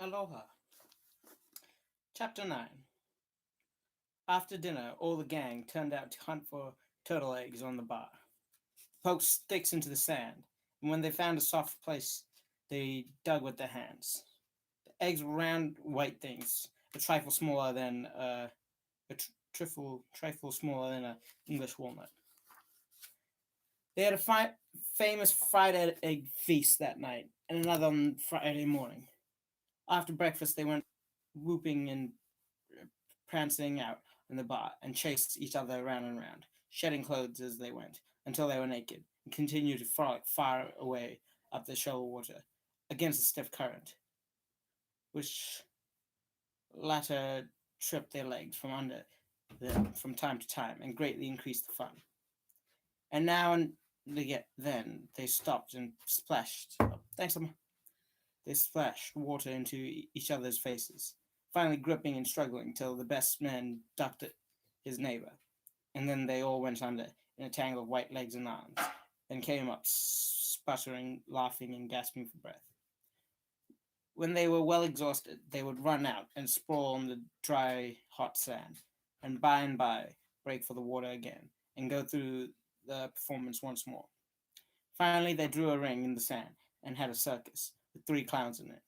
Aloha. Chapter 9. After dinner, all the gang turned out to hunt for turtle eggs on the bar. Poked sticks into the sand, and when they found a soft place, they dug with their hands. The eggs were round, white things, a trifle smaller than trifle smaller than an English walnut. They had a famous fried egg feast that night, and another on Friday morning. After breakfast, they went whooping and prancing out in the bar and chased each other around and round, shedding clothes as they went, until they were naked, and continued to frolic far away up the shallow water, against the stiff current, which latter tripped their legs from under them from time to time and greatly increased the fun. And now and then they stopped and splashed. Oh, thanks, Emma. They splashed water into each other's faces, finally gripping and struggling till the best man ducked at his neighbor, and then they all went under in a tangle of white legs and arms, and came up sputtering, laughing, and gasping for breath. When they were well exhausted, they would run out and sprawl on the dry, hot sand, and by break for the water again, and go through the performance once more. Finally, they drew a ring in the sand and had a circus with three clowns in it.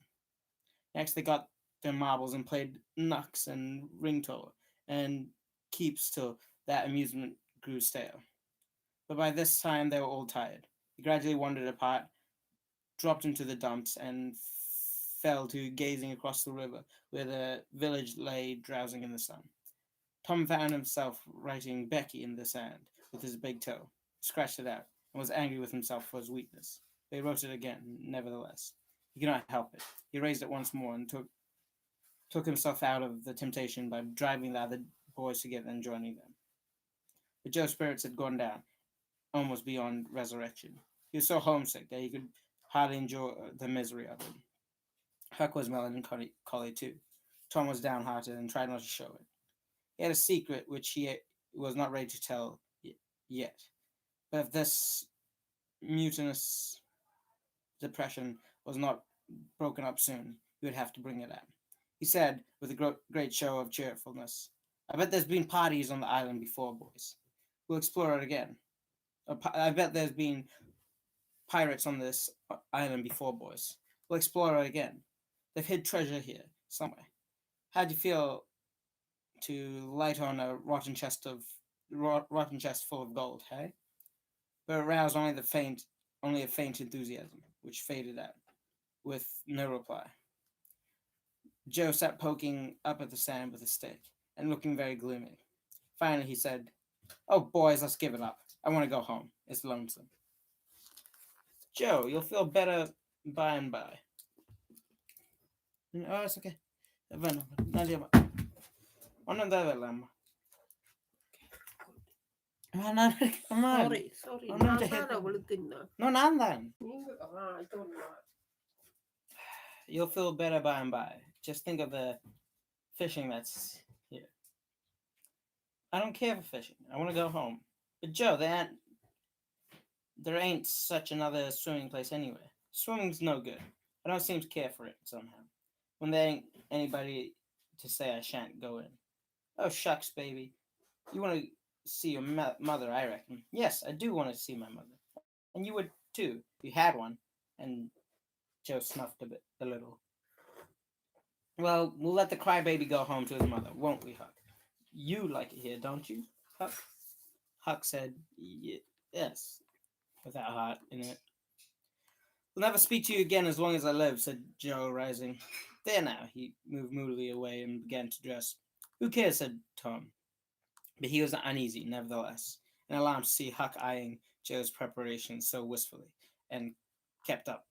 Next, they got their marbles and played knucks and ring tower and keeps till that amusement grew stale. But by this time, they were all tired. They gradually wandered apart, dropped into the dumps, and fell to gazing across the river where the village lay drowsing in the sun. Tom found himself writing Becky in the sand with his big toe, scratched it out, and was angry with himself for his weakness. But he wrote it again, nevertheless. He could not help it. He raised it once more and took himself out of the temptation by driving the other boys together and joining them. But Joe's spirits had gone down, almost beyond resurrection. He was so homesick that he could hardly endure the misery of it. Huck was melancholy too. Tom was downhearted and tried not to show it. He had a secret which he was not ready to tell yet. But if this mutinous depression was not broken up soon, he would have to bring it out. He said, with a great show of cheerfulness, "I bet there's been parties on the island before, boys. We'll explore it again. I bet there's been pirates on this island before, boys. We'll explore it again. They've hid treasure here, somewhere. How'd you feel to light on a rotten chest full of gold, hey?" But it roused only a faint enthusiasm, which faded out, with no reply. Joe sat poking up at the sand with a stick, and looking very gloomy. Finally he said, "Oh, boys, let's give it up. I want to go home. It's lonesome." "Joe, you'll feel better by and by." "Oh, it's okay. Bueno, nadie va. Ono debe lama. Sorry. நான் தான் விழுத்தினேன். No, nandan. நீங்க I don't know. You'll feel better by and by. Just think of the fishing that's here. I don't care for fishing. I want to go home. But Joe, there ain't such another swimming place anywhere. Swimming's no good. I don't seem to care for it somehow. When there ain't anybody to say I shan't go in. Oh, shucks, baby. You want to see your mother, I reckon. Yes, I do want to see my mother. And you would, too, if you had one. And Joe snuffed a little. Well, we'll let the crybaby go home to his mother, won't we, Huck? You like it here, don't you, Huck? Huck said, yes, without heart in it. "We'll never speak to you again as long as I live," said Joe, rising. "There now." He moved moodily away and began to dress. "Who cares?" said Tom. But he was uneasy, nevertheless, and alarmed to see Huck eyeing Joe's preparations so wistfully, and kept up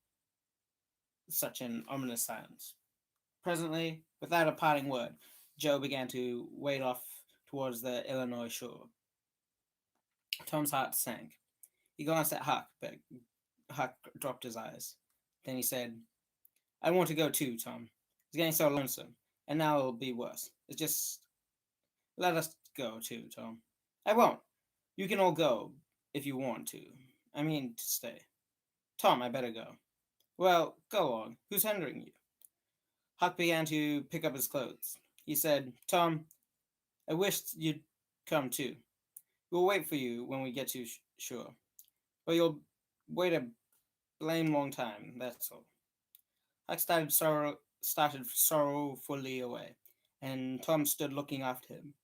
such an ominous silence. Presently, without a parting word, Joe began to wade off towards the Illinois shore. Tom's heart sank. He glanced at Huck, but Huck dropped his eyes. Then he said, "I want to go too, Tom. It's getting so lonesome, and now it'll be worse. It's just let us go too, Tom." "I won't. You can all go if you want to. I mean to stay." "Tom, I better go." "Well, go on. Who's hindering you?" Huck began to pick up his clothes. He said, Tom, I wished you'd come too. We'll wait for you when we get to shore. But you'll wait a blame long time, that's all. Huck started sorrowfully away, and Tom stood looking after him,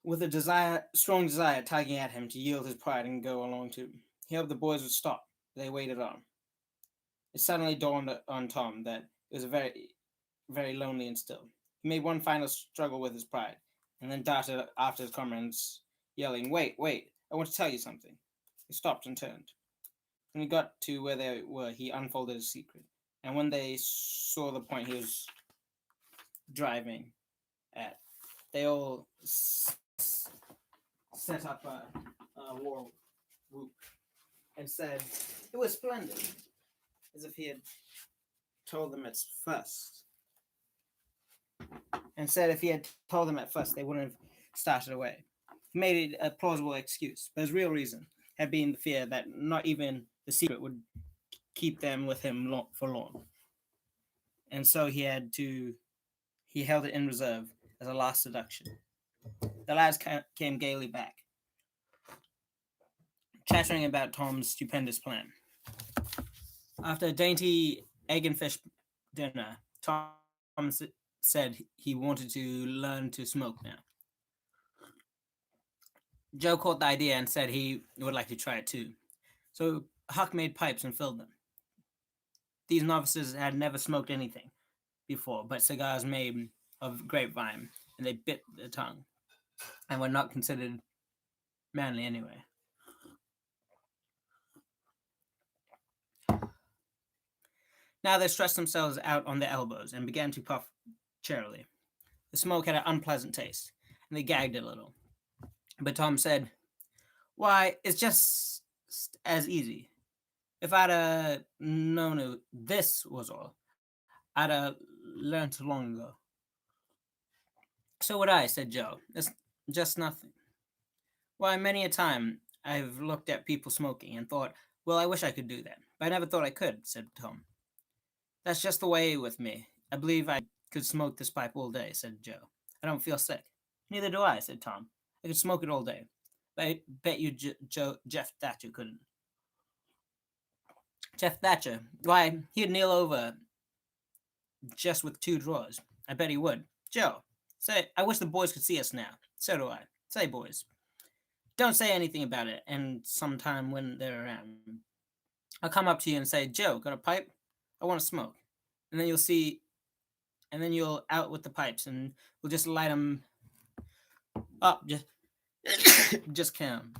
with a strong desire tugging at him to yield his pride and go along too. He hoped the boys would stop. They waited on. It suddenly dawned on Tom that it was very, very lonely and still. He made one final struggle with his pride, and then darted after his comrades, yelling, Wait, I want to tell you something. He stopped and turned. When he got to where they were, he unfolded his secret. And when they saw the point he was driving at, they all set up a war whoop and said, It was splendid, as if he had told them at first. And said if he had told them at first, they wouldn't have started away. He made it a plausible excuse, but his real reason had been the fear that not even the secret would keep them with him for long. And so he held it in reserve as a last seduction. The lads came gaily back, chattering about Tom's stupendous plan. After a dainty egg and fish dinner, Tom said he wanted to learn to smoke now. Joe caught the idea and said he would like to try it too. So Huck made pipes and filled them. These novices had never smoked anything before but cigars made of grapevine, and they bit their tongue and were not considered manly anyway. Now they stretched themselves out on their elbows and began to puff cheerily. The smoke had an unpleasant taste, and they gagged a little. But Tom said, Why, it's just as easy. If I'd known this was all, I'd learned long ago. So would I, said Joe. It's just nothing. Why, many a time I've looked at people smoking and thought, well, I wish I could do that. But I never thought I could, said Tom. That's just the way with me. I believe I could smoke this pipe all day, said Joe. I don't feel sick. Neither do I, said Tom. I could smoke it all day. But I bet you Jeff Thatcher couldn't. Jeff Thatcher, why, he'd kneel over just with 2 drawers. I bet he would. Joe, say, I wish the boys could see us now. So do I. Say, boys, don't say anything about it, and sometime when they're around, I'll come up to you and say, Joe, got a pipe? I want to smoke. And then you'll see, and then you'll out with the pipes, and we'll just light them up, just cam.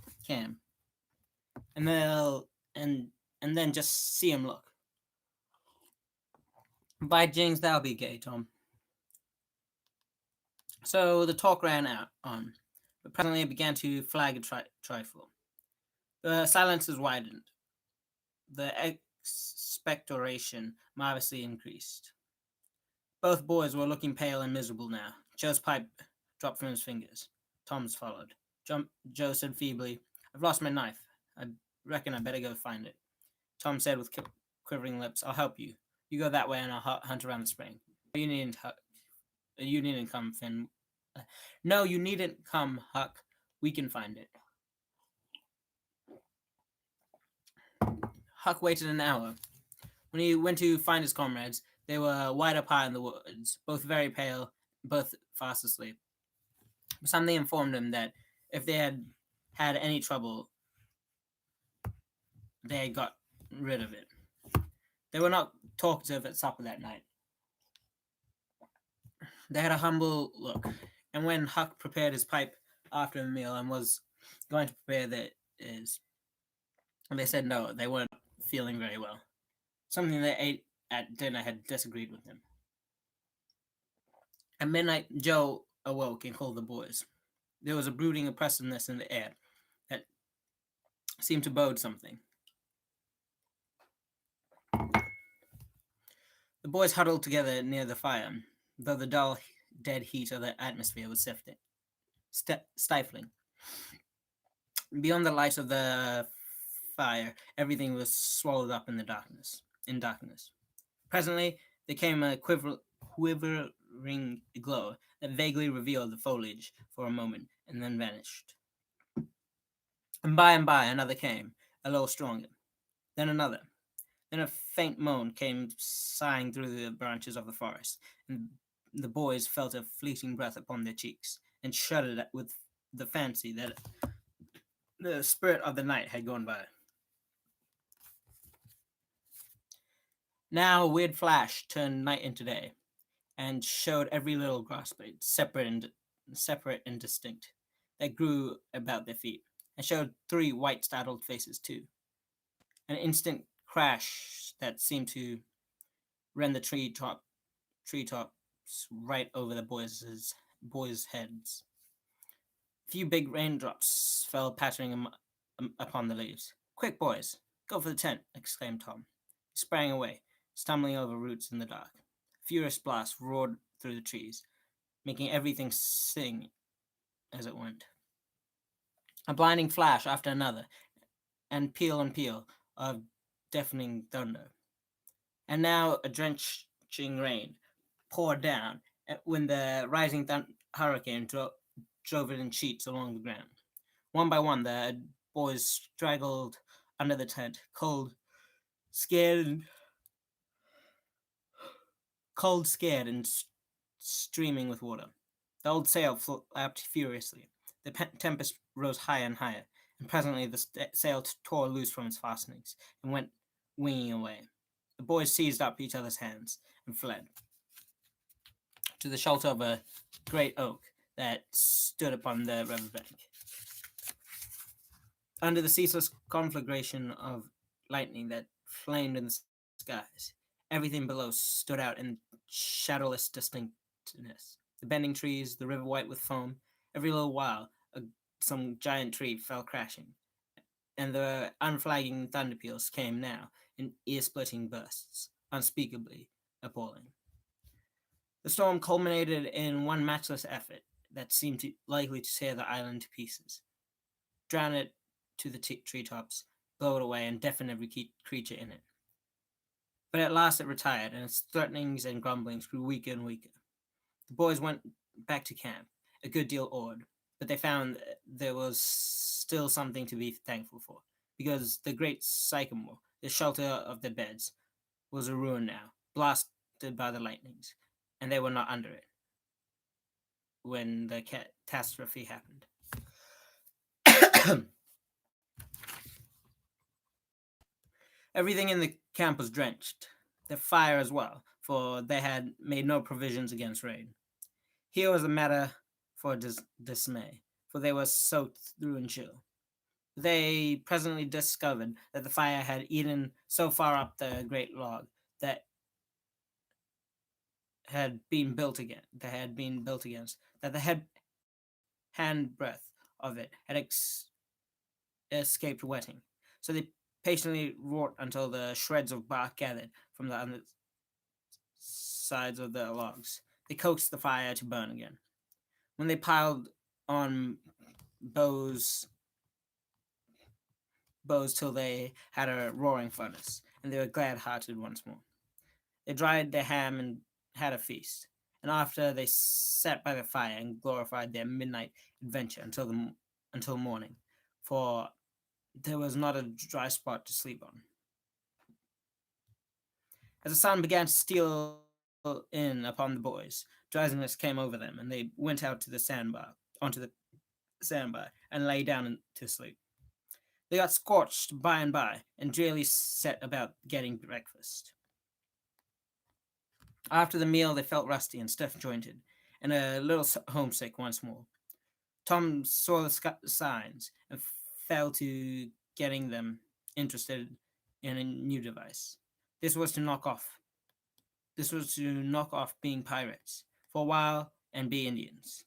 And they'll, and then just see him look. By jings, that'll be gay, Tom. So the talk ran on, but presently it began to flag a trifle. The silences widened. The expectoration marvelously increased. Both boys were looking pale and miserable now. Joe's pipe dropped from his fingers. Tom's followed. Joe said feebly, I've lost my knife. I reckon I better go find it. Tom said with quivering lips, I'll help you. You go that way and I'll hunt around the spring. You needn't come, Finn. No, you needn't come, Huck. We can find it. Huck waited an hour. When he went to find his comrades, they were wide up high in the woods, both very pale, both fast asleep. Something informed him that if they had had any trouble, they had got rid of it. They were not talkative at supper that night. They had a humble look, and when Huck prepared his pipe after the meal and was going to prepare theirs, they said no, they weren't feeling very well. Something they ate at dinner had disagreed with him. At midnight, Joe awoke and called the boys. There was a brooding oppressiveness in the air that seemed to bode something. The boys huddled together near the fire, though the dull, dead heat of the atmosphere was stifling. Beyond the light of the fire, everything was swallowed up in darkness. Presently, there came a quivering glow that vaguely revealed the foliage for a moment and then vanished. And by another came, a little stronger. Then another. Then a faint moan came sighing through the branches of the forest, and the boys felt a fleeting breath upon their cheeks, and shuddered with the fancy that the spirit of the night had gone by. Now a weird flash turned night into day, and showed every little grass blade, separate and distinct, that grew about their feet, and showed three white startled faces too. An instant crash that seemed to rend the treetops right over the boys' heads. A few big raindrops fell pattering upon the leaves. "Quick, boys, go for the tent!" exclaimed Tom. He sprang away, stumbling over roots in the dark. A furious blast roared through the trees, making everything sing as it went. A blinding flash after another, and peal of deafening thunder. And now a drenching rain poured down when the rising hurricane drove it in sheets along the ground. One by one, the boys straggled under the tent, scared, and, scared, and streaming with water. The old sail flapped furiously. The tempest rose higher and higher, and presently the sail tore loose from its fastenings and went winging away. The boys seized up each other's hands and fled to the shelter of a great oak that stood upon the river bank. Under the ceaseless conflagration of lightning that flamed in the skies, everything below stood out in shadowless distinctness. The bending trees, the river white with foam. Every little while, some giant tree fell crashing, and the unflagging thunder peals came now in ear-splitting bursts, unspeakably appalling. The storm culminated in one matchless effort that seemed likely to tear the island to pieces, drown it to the treetops, blow it away, and deafen every creature in it. But at last it retired, and its threatenings and grumblings grew weaker and weaker. The boys went back to camp, a good deal awed, but they found there was still something to be thankful for, because the great sycamore, the shelter of their beds, was a ruin now, blasted by the lightnings, and they were not under it when the catastrophe happened. Everything in the camp was drenched, the fire as well, for they had made no provisions against rain. Here was a matter for dismay, for they were soaked through and chill. They presently discovered that the fire had eaten so far up the great log that had been built against, that the handbreadth of it had escaped wetting. So they patiently wrought until the shreds of bark gathered from the undersides of the logs. They coaxed the fire to burn again. When they piled on boughs till they had a roaring furnace, and they were glad-hearted once more. They dried their ham and had a feast, and after they sat by the fire and glorified their midnight adventure until morning, for there was not a dry spot to sleep on. As the sun began to steal in upon the boys, drowsiness came over them, and they went out onto the sandbar, and lay down to sleep. They got scorched by and drearily set about getting breakfast. After the meal, they felt rusty and stiff-jointed, and a little homesick once more. Tom saw the signs and fell to getting them interested in a new device. This was to knock off being pirates for a while and be Indians.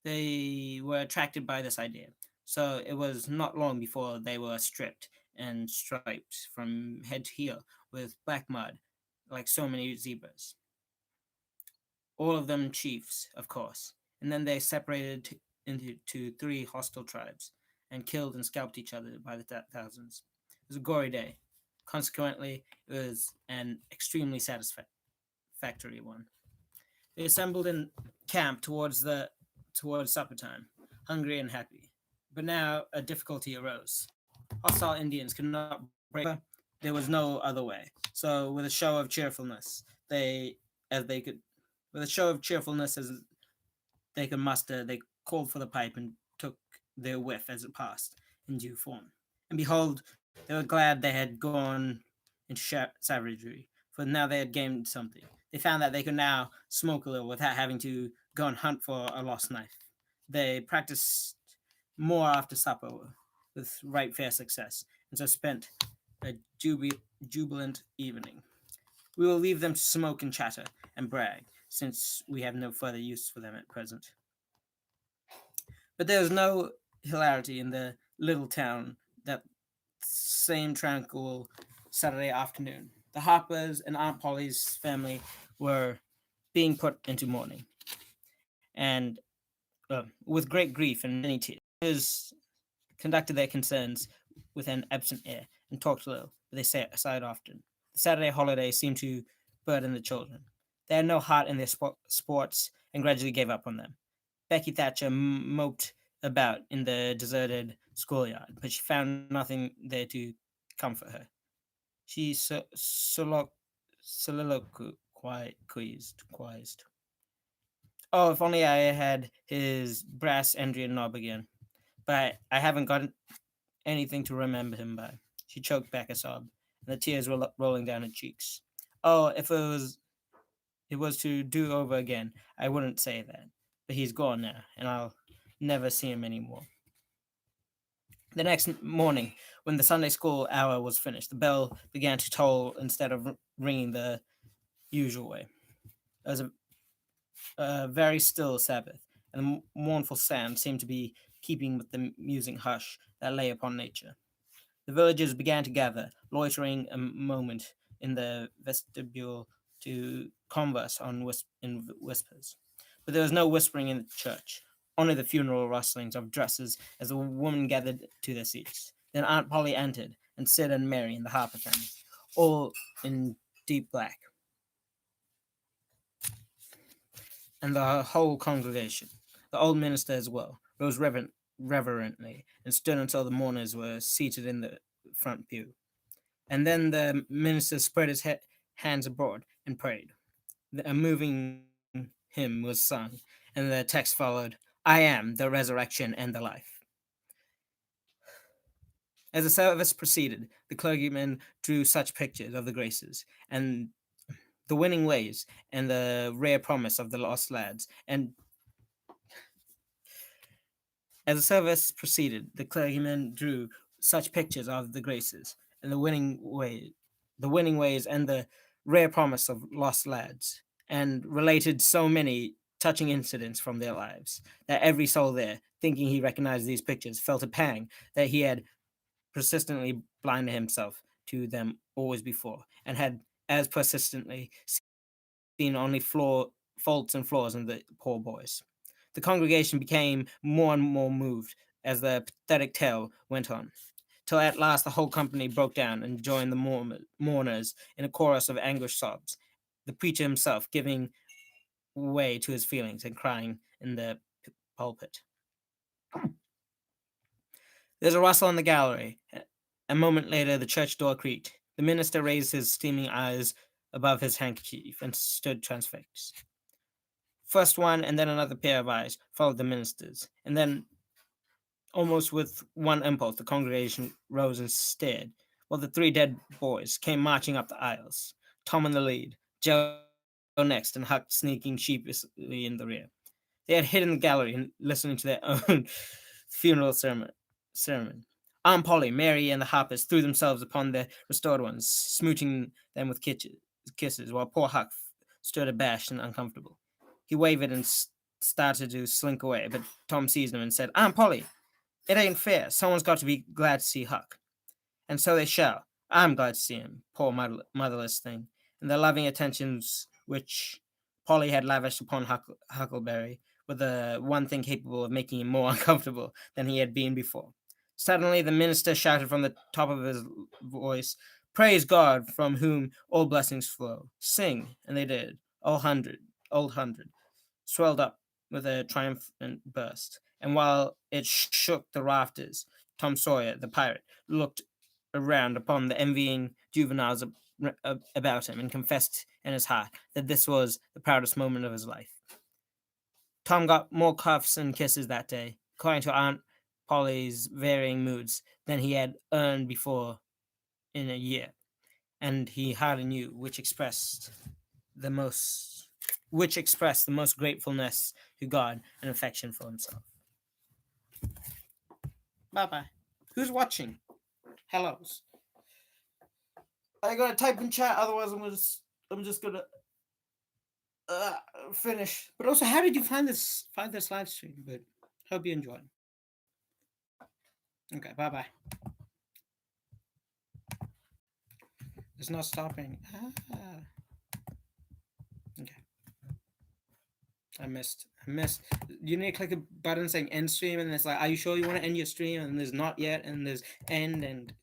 They were attracted by this idea, so it was not long before they were stripped and striped from head to heel with black mud, like so many zebras. All of them chiefs, of course, and then they separated into three hostile tribes and killed and scalped each other by the thousands. It was a gory day. Consequently, it was an extremely satisfactory one. They assembled in camp towards supper time, hungry and happy. But now a difficulty arose. Hostile Indians could not break there was no other way. So with a show of cheerfulness, they as they could with a show of cheerfulness as they could muster, they called for the pipe and took their whiff as it passed in due form. And behold, they were glad they had gone into savagery, for now they had gained something. They found that they could now smoke a little without having to go and hunt for a lost knife. They practiced more after supper with right fair success, and so spent a jubilant evening. We will leave them to smoke and chatter and brag, since we have no further use for them at present. But there was no hilarity in the little town that same tranquil Saturday afternoon. The Harpers and Aunt Polly's family were being put into mourning, and with great grief and many tears, conducted their concerns with an absent air and talked little, but they sighed often. The Saturday holiday seemed to burden the children. They had no heart in their sports and gradually gave up on them. Becky Thatcher moped about in the deserted schoolyard, but she found nothing there to comfort her. She soliloquized. Oh, if only I had his brass Andrian knob again. But I haven't got anything to remember him by. She choked back a sob, and the tears were rolling down her cheeks. Oh, if it was to do over again, I wouldn't say that. But he's gone now, and I'll never see him anymore. The next morning, when the Sunday school hour was finished, the bell began to toll instead of ringing the usual way. It was a very still Sabbath, and the mournful sound seemed to be keeping with the musing hush that lay upon nature. The villagers began to gather, loitering a moment in the vestibule to converse in whispers. But there was no whispering in the church, only the funeral rustlings of dresses as the women gathered to their seats. Then Aunt Polly entered, and Sid and Mary and the Harper family, all in deep black, and the whole congregation, the old minister as well, rose reverently and stood until the mourners were seated in the front pew. And then the minister spread his hands abroad and prayed. A moving hymn was sung, and the text followed, I am the resurrection and the life. As the service proceeded, the clergyman drew such pictures of the graces and the winning ways and the rare promise of the lost lads, and as the service proceeded, the clergyman drew such pictures of the graces and the winning ways and the rare promise of lost lads, and related so many touching incidents from their lives that every soul there, thinking he recognized these pictures, felt a pang that he had persistently blinded himself to them always before, and had as persistently seen only faults and flaws in the poor boys. The congregation became more and more moved as the pathetic tale went on, till at last the whole company broke down and joined the mourners in a chorus of anguished sobs, the preacher himself giving way to his feelings and crying in the pulpit. There's a rustle in the gallery. A moment later, the church door creaked. The minister raised his steaming eyes above his handkerchief and stood transfixed. First one and then another pair of eyes followed the minister's, and then, almost with one impulse, the congregation rose and stared, while the three dead boys came marching up the aisles, Tom in the lead, Joe next, and Huck sneaking sheepishly in the rear. They had hidden the gallery and listening to their own funeral sermon. Aunt Polly, Mary, and the Harpers threw themselves upon the restored ones, smooching them with kisses, while poor Huck stood abashed and uncomfortable. He wavered and started to slink away, but Tom seized him and said, Aunt Polly, it ain't fair. Someone's got to be glad to see Huck. And so they shall. I'm glad to see him, poor motherless thing. And the loving attentions which Polly had lavished upon Huckleberry were the one thing capable of making him more uncomfortable than he had been before. Suddenly, the minister shouted from the top of his voice, Praise God, from whom all blessings flow. Sing, and they did, old hundred swelled up with a triumphant burst, and while it shook the rafters, Tom Sawyer, the pirate, looked around upon the envying juveniles about him and confessed in his heart that this was the proudest moment of his life. Tom got more cuffs and kisses that day, according to Aunt Polly's varying moods, than he had earned before in a year, and he hardly knew the most which expressed the most gratefulness to God and affection for himself. Bye bye. Who's watching? Hellos. I gotta type in chat, otherwise I'm just gonna finish. But also, how did you find this live stream? But hope you enjoyed. Okay, bye bye. It's not stopping. Okay. I missed. You need to click a button saying end stream, and it's like, are you sure you want to end your stream? And there's not yet, and there's end, and